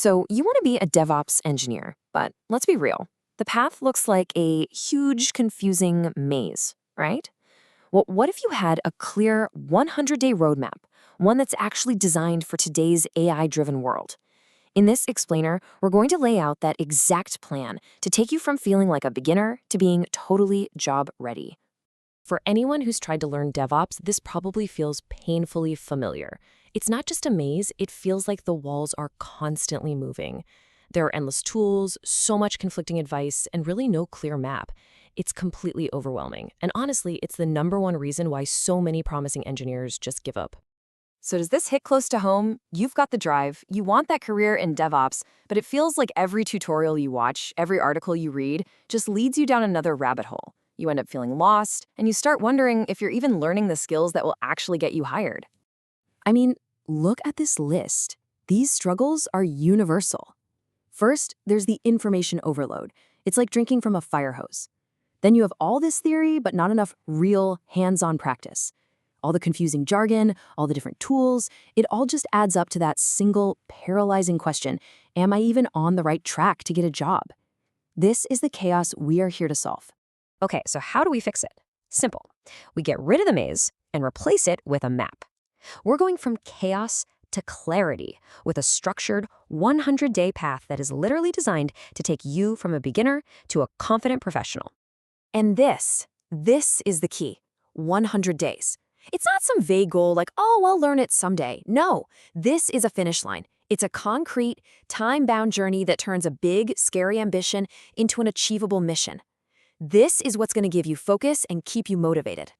So you want to be a DevOps engineer, but let's be real. The path looks like a huge, confusing maze, right? Well, what if you had a clear 100-day roadmap, one that's actually designed for today's AI-driven world? In this explainer, we're going to lay out that exact plan to take you from feeling like a beginner to being totally job ready. For anyone who's tried to learn DevOps, this probably feels painfully familiar. It's not just a maze, it feels like the walls are constantly moving. There are endless tools, so much conflicting advice, and really no clear map. It's completely overwhelming. And honestly, it's the #1 reason why so many promising engineers just give up. So does this hit close to home? You've got the drive, you want that career in DevOps, but it feels like every tutorial you watch, every article you read, just leads you down another rabbit hole. You end up feeling lost, and you start wondering if you're even learning the skills that will actually get you hired. I mean, look at this list. These struggles are universal. First, there's the information overload. It's like drinking from a fire hose. Then you have all this theory, but not enough real hands-on practice. All the confusing jargon, all the different tools, it all just adds up to that single paralyzing question, am I even on the right track to get a job? This is the chaos we are here to solve. Okay, so how do we fix it? Simple. We get rid of the maze and replace it with a map. We're going from chaos to clarity with a structured 100-day path that is literally designed to take you from a beginner to a confident professional. And this is the key. 100 days. It's not some vague goal like, oh, I'll learn it someday. No, this is a finish line. It's a concrete, time-bound journey that turns a big, scary ambition into an achievable mission. This is what's going to give you focus and keep you motivated.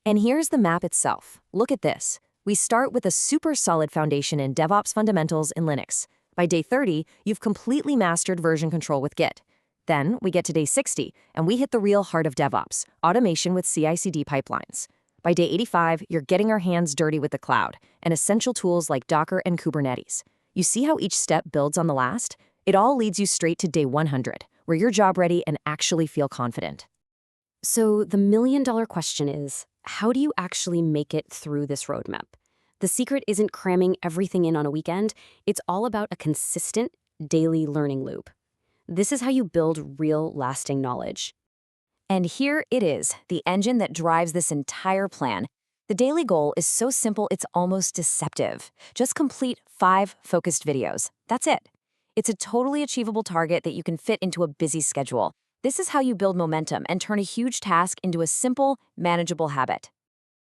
And here's the map itself. Look at this. We start with a super solid foundation in DevOps fundamentals in Linux. By day 30, you've completely mastered version control with Git. Then we get to day 60, and we hit the real heart of DevOps, automation with CI/CD pipelines. By day 85, you're getting our hands dirty with the cloud and essential tools like Docker and Kubernetes. You see how each step builds on the last? It all leads you straight to day 100, where you're job ready and actually feel confident. So the million-dollar question is, how do you actually make it through this roadmap? The secret isn't cramming everything in on a weekend. It's all about a consistent daily learning loop. This is how you build real, lasting knowledge. And here it is, the engine that drives this entire plan. The daily goal is so simple it's almost deceptive. Just complete 5 focused videos. That's it. It's a totally achievable target that you can fit into a busy schedule. This is how you build momentum and turn a huge task into a simple, manageable habit.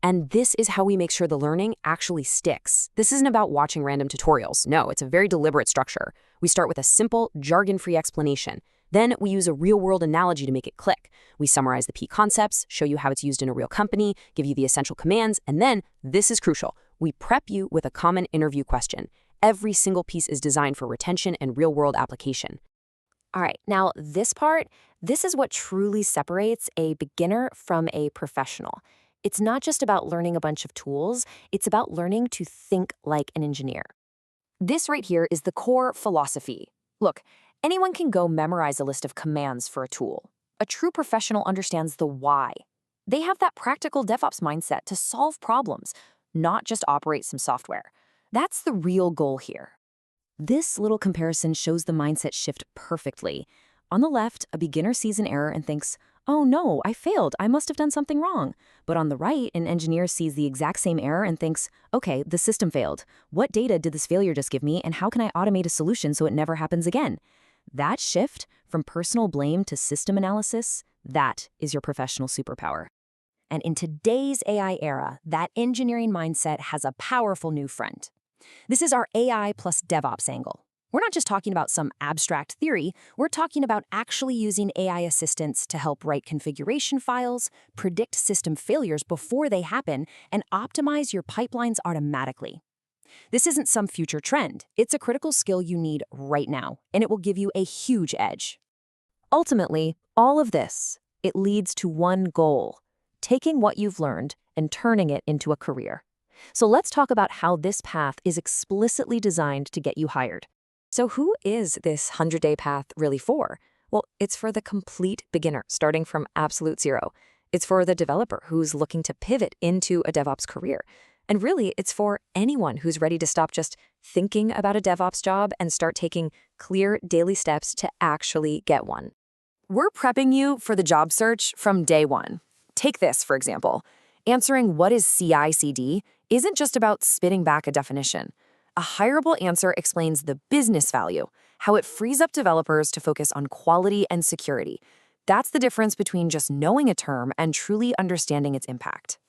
And this is how we make sure the learning actually sticks. This isn't about watching random tutorials. No, it's a very deliberate structure. We start with a simple, jargon-free explanation. Then we use a real-world analogy to make it click. We summarize the key concepts, show you how it's used in a real company, give you the essential commands, and then, this is crucial, we prep you with a common interview question. Every single piece is designed for retention and real-world application. All right, now this part, this is what truly separates a beginner from a professional. It's not just about learning a bunch of tools, it's about learning to think like an engineer. This right here is the core philosophy. Look, anyone can go memorize a list of commands for a tool. A true professional understands the why. They have that practical DevOps mindset to solve problems, not just operate some software. That's the real goal here. This little comparison shows the mindset shift perfectly. On the left, a beginner sees an error and thinks, oh no, I failed, I must have done something wrong. But on the right, an engineer sees the exact same error and thinks, okay, the system failed. What data did this failure just give me, and how can I automate a solution so it never happens again? That shift from personal blame to system analysis, that is your professional superpower. And in today's AI era, that engineering mindset has a powerful new friend. This is our AI plus DevOps angle. We're not just talking about some abstract theory, we're talking about actually using AI assistants to help write configuration files, predict system failures before they happen, and optimize your pipelines automatically. This isn't some future trend. It's a critical skill you need right now, and it will give you a huge edge. Ultimately, all of this, it leads to one goal, taking what you've learned and turning it into a career. So let's talk about how this path is explicitly designed to get you hired. So who is this 100-day path really for? Well, it's for the complete beginner, starting from absolute zero. It's for the developer who's looking to pivot into a DevOps career. And really, it's for anyone who's ready to stop just thinking about a DevOps job and start taking clear daily steps to actually get one. We're prepping you for the job search from day one. Take this, for example. Answering what is CI/CD isn't just about spitting back a definition. A hireable answer explains the business value, how it frees up developers to focus on quality and security. That's the difference between just knowing a term and truly understanding its impact.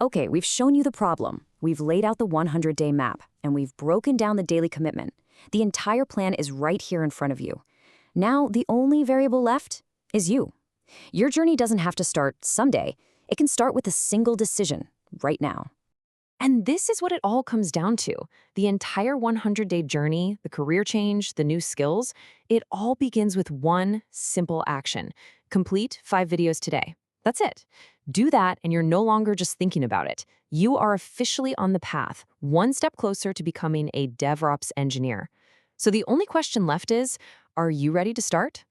Okay, we've shown you the problem. We've laid out the 100-day map, and we've broken down the daily commitment. The entire plan is right here in front of you. Now, the only variable left is you. Your journey doesn't have to start someday. It can start with a single decision right now. And this is what it all comes down to. The entire 100-day journey, the career change, the new skills, it all begins with one simple action. Complete 5 videos today. That's it. Do that and you're no longer just thinking about it. You are officially on the path, one step closer to becoming a DevOps engineer. So the only question left is, are you ready to start?